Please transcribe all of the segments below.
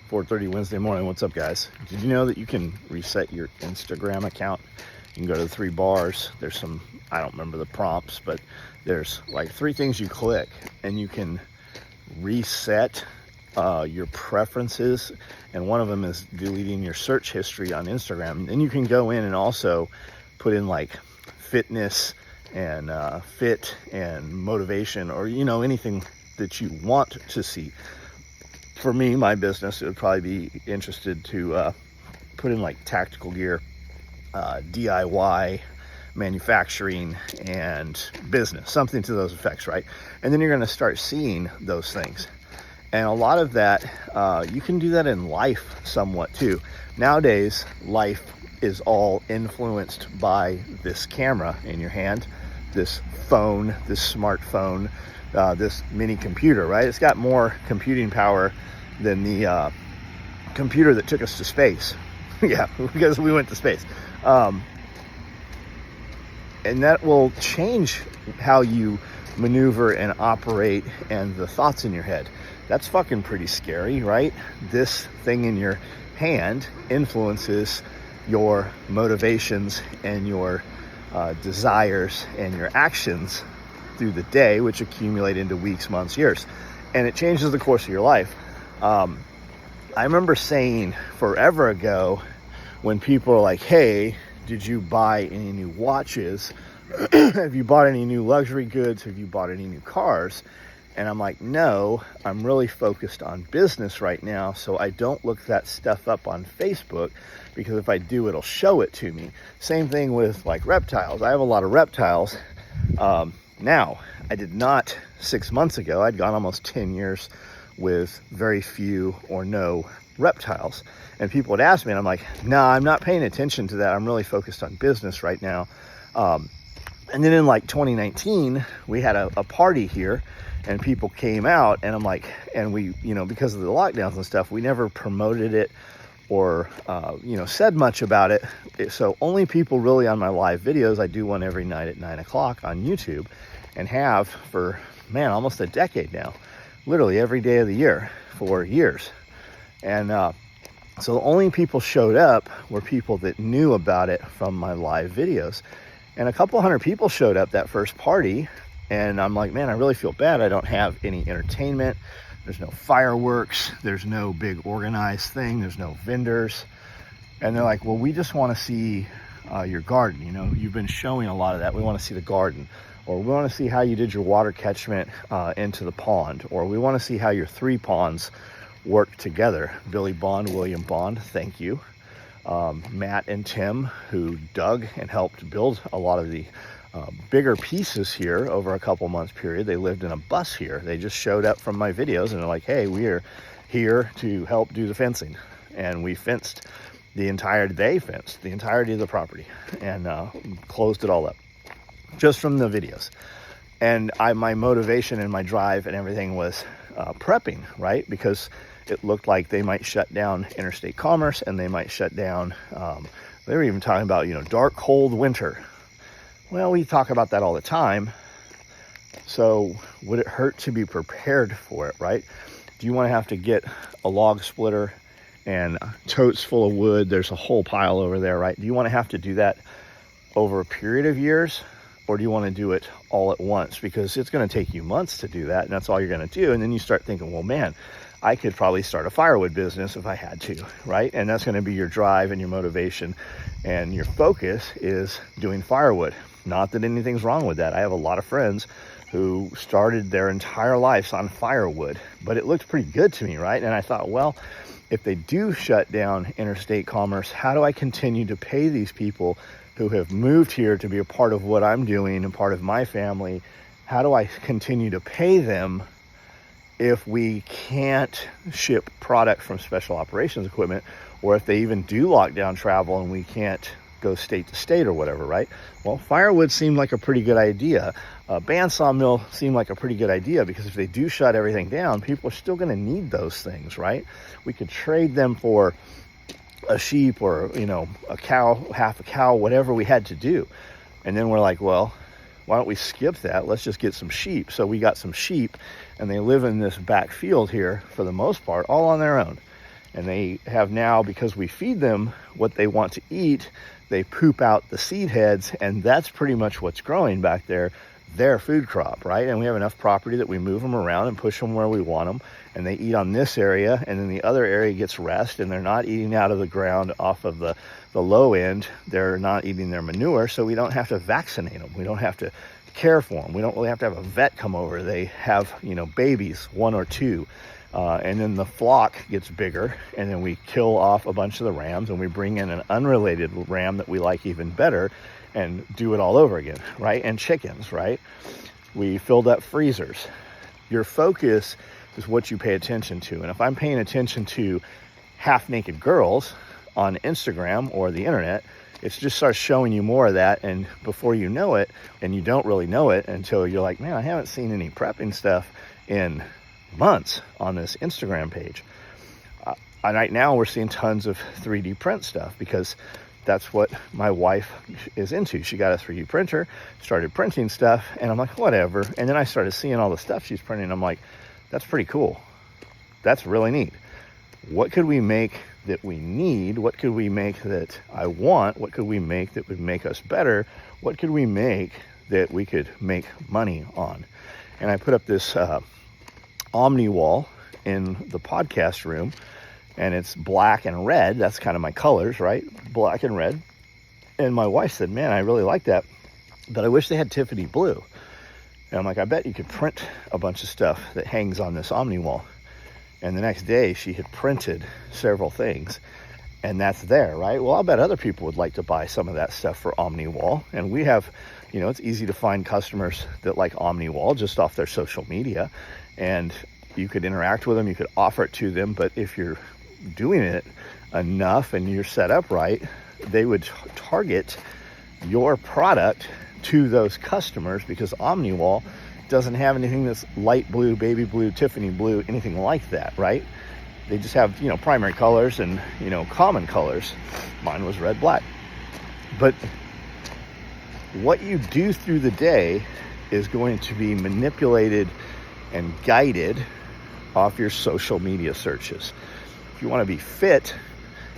4:30 Wednesday morning. What's up, guys? Did you know that you can reset your Instagram account? You can go to the 3 bars. There's some, I don't remember the prompts, but there's like 3 things you click and you can reset your preferences. And one of them is deleting your search history on Instagram. Then you can go in and also put in like fitness and fit and motivation, or anything that you want to see. For me, my business, it would probably be interested to put in like tactical gear, DIY, manufacturing, and business, something to those effects, right? And then you're going to start seeing those things. And a lot of that, you can do that in life somewhat too. Nowadays, life is all influenced by this camera in your hand, this phone, this smartphone, this mini computer, right? It's got more computing power than the computer that took us to space. Yeah, because we went to space. And that will change how you maneuver and operate and the thoughts in your head. That's fucking pretty scary, right? This thing in your hand influences your motivations and your desires and your actions through the day, which accumulate into weeks, months, years. And it changes the course of your life. I remember saying forever ago, when people are like, hey, did you buy any new watches? Have you bought any new luxury goods? Have you bought any new cars? And I'm like, no, I'm really focused on business right now, so I don't look that stuff up on Facebook, because if I do, it'll show it to me. Same thing with like reptiles. I have a lot of reptiles. Now, I did not 6 months ago. I'd gone almost 10 years with very few or no reptiles. And people would ask me, and I'm like, nah, I'm not paying attention to that. I'm really focused on business right now. And then in like 2019, we had a party here, and people came out, and I'm like, and we, because of the lockdowns and stuff, we never promoted it or, said much about it. So only people really on my live videos, I do one every night at 9 o'clock on YouTube, and have for, almost a decade now, literally every day of the year for years. And so the only people showed up were people that knew about it from my live videos. And a couple hundred people showed up that first party. And I'm like, man, I really feel bad. I don't have any entertainment. There's no fireworks. There's no big organized thing. There's no vendors. And they're like, well, we just want to see your garden. You've been showing a lot of that. We want to see the garden. Or we want to see how you did your water catchment into the pond. Or we want to see how your 3 ponds work together. Billy Bond, William Bond, thank you. Matt and Tim, who dug and helped build a lot of the bigger pieces here over a couple months period. They lived in a bus here. They just showed up from my videos and they're like, hey, we're here to help do the fencing. And we fenced they fenced the entirety of the property and closed it all up just from the videos. And my motivation and my drive and everything was prepping, right? Because it looked like they might shut down interstate commerce, and they might shut down, they were even talking about, dark, cold winter. Well, we talk about that all the time. So would it hurt to be prepared for it, right? Do you want to have to get a log splitter and totes full of wood? There's a whole pile over there, right? Do you want to have to do that over a period of years? Or do you want to do it all at once? Because it's going to take you months to do that, and that's all you're going to do. And then you start thinking, well, man, I could probably start a firewood business if I had to, right? And that's going to be your drive and your motivation, and your focus is doing firewood. Not that anything's wrong with that. I have a lot of friends who started their entire lives on firewood, but it looked pretty good to me, right? And I thought, well, if they do shut down interstate commerce, how do I continue to pay these people who have moved here to be a part of what I'm doing and part of my family? How do I continue to pay them if we can't ship product from special operations equipment, or if they even do lock down travel and we can't go state to state or whatever, right? Well, firewood seemed like a pretty good idea. Bandsaw mill seemed like a pretty good idea, because if they do shut everything down, people are still going to need those things, right? We could trade them for a sheep or, a cow, half a cow, whatever we had to do. And then we're like, well, why don't we skip that? Let's just get some sheep. So we got some sheep, and they live in this back field here for the most part, all on their own. And they have now, because we feed them what they want to eat, they poop out the seed heads, and that's pretty much what's growing back there, their food crop, right? And we have enough property that we move them around and push them where we want them, and they eat on this area, and then the other area gets rest, and they're not eating out of the ground off of the low end. They're not eating their manure, so we don't have to vaccinate them. We don't have to care for them. We don't really have to have a vet come over. They have, babies, 1 or 2. And then the flock gets bigger, and then we kill off a bunch of the rams, and we bring in an unrelated ram that we like even better and do it all over again, right? And chickens, right? We filled up freezers. Your focus is what you pay attention to. And if I'm paying attention to half-naked girls on Instagram or the internet, it just starts showing you more of that, and before you know it, and you don't really know it until you're like, man, I haven't seen any prepping stuff in months on this Instagram page. And right now we're seeing tons of 3D print stuff because that's what my wife is into. She got a 3D printer, started printing stuff, and I'm like, whatever. And then I started seeing all the stuff she's printing. I'm like, that's pretty cool. That's really neat. What could we make that we need? What could we make that I want? What could we make that would make us better? What could we make that we could make money on? And I put up this Omni wall in the podcast room, and it's black and red. That's kind of my colors, right? Black and red. And my wife said, man, I really like that, but I wish they had Tiffany blue. And I'm like, I bet you could print a bunch of stuff that hangs on this Omni wall. And the next day she had printed several things, and that's there, right? Well, I'll bet other people would like to buy some of that stuff for Omni wall. And we have, it's easy to find customers that like Omni wall just off their social media, and you could interact with them, you could offer it to them. But if you're doing it enough and you're set up right, they would target your product to those customers, because Omni wall doesn't have anything that's light blue, baby blue, Tiffany blue, anything like that, right? They just have, primary colors and, common colors. Mine was red, black. But what you do through the day is going to be manipulated and guided off your social media searches. If you want to be fit,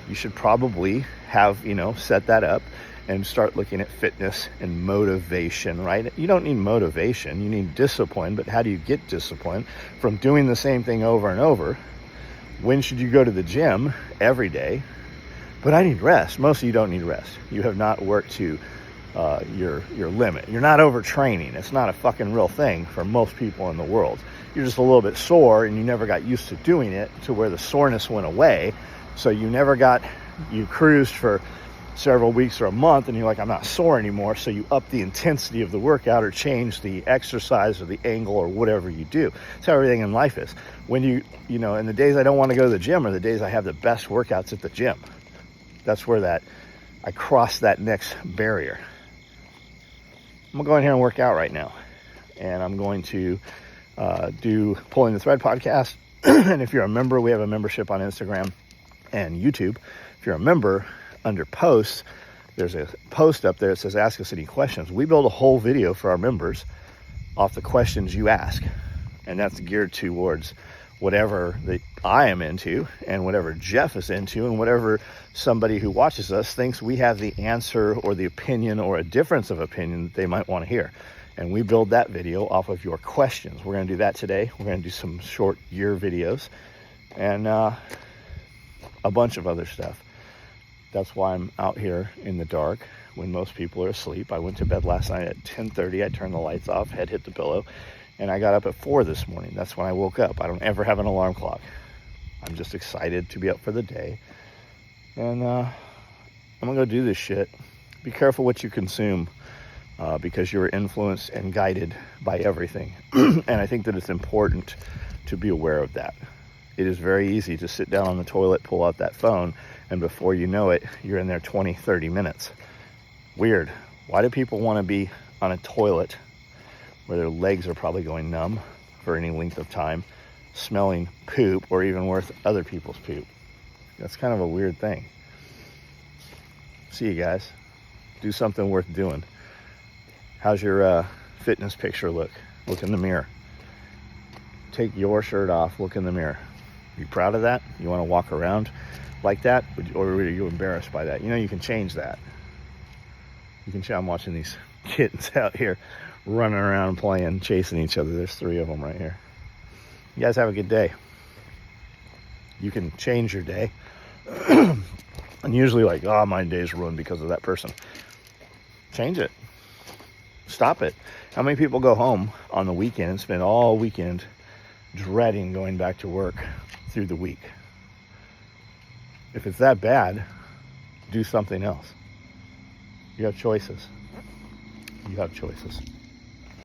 you should probably have, set that up and start looking at fitness and motivation, right? You don't need motivation, you need discipline. But how do you get discipline? From doing the same thing over and over. When should you go to the gym? Every day. But I need rest. Most of you don't need rest. You have not worked to your limit. You're not overtraining. It's not a fucking real thing for most people in the world. You're just a little bit sore, and you never got used to doing it to where the soreness went away. So you cruised for several weeks or a month, and you're like, I'm not sore anymore. So you up the intensity of the workout or change the exercise or the angle or whatever you do. That's how everything in life is. When in the days I don't want to go to the gym are the days I have the best workouts at the gym. That's where I cross that next barrier. I'm gonna go in here and work out right now, and I'm going to do Pulling the Thread podcast. And if you're a member, we have a membership on Instagram and YouTube. If you're a member, under posts, there's a post up there that says ask us any questions. We build a whole video for our members off the questions you ask, and that's geared towards whatever that I am into and whatever Jeff is into and whatever somebody who watches us thinks we have the answer or the opinion or a difference of opinion that they might want to hear. And we build that video off of your questions. We're going to do that today. We're going to do some short year videos and a bunch of other stuff. That's why I'm out here in the dark when most people are asleep. I went to bed last night at 10:30. I turned the lights off, head hit the pillow, and I got up at 4 this morning. That's when I woke up. I don't ever have an alarm clock. I'm just excited to be up for the day. And I'm going to go do this shit. Be careful what you consume because you're influenced and guided by everything. And I think that it's important to be aware of that. It is very easy to sit down on the toilet, pull out that phone, and before you know it, you're in there 20, 30 minutes. Weird. Why do people want to be on a toilet where their legs are probably going numb for any length of time, smelling poop, or even worse, other people's poop? That's kind of a weird thing. See you guys. Do something worth doing. How's your fitness picture look? Look in the mirror. Take your shirt off, look in the mirror. You proud of that? You want to walk around like that? Or are you embarrassed by that? You know, you can change that. You can. I'm watching these kittens out here running around, playing, chasing each other. There's 3 of them right here. You guys have a good day. You can change your day. And usually like, oh, my day's ruined because of that person. Change it. Stop it. How many people go home on the weekend and spend all weekend dreading going back to work through the week? If it's that bad, do something else. You have choices. You have choices.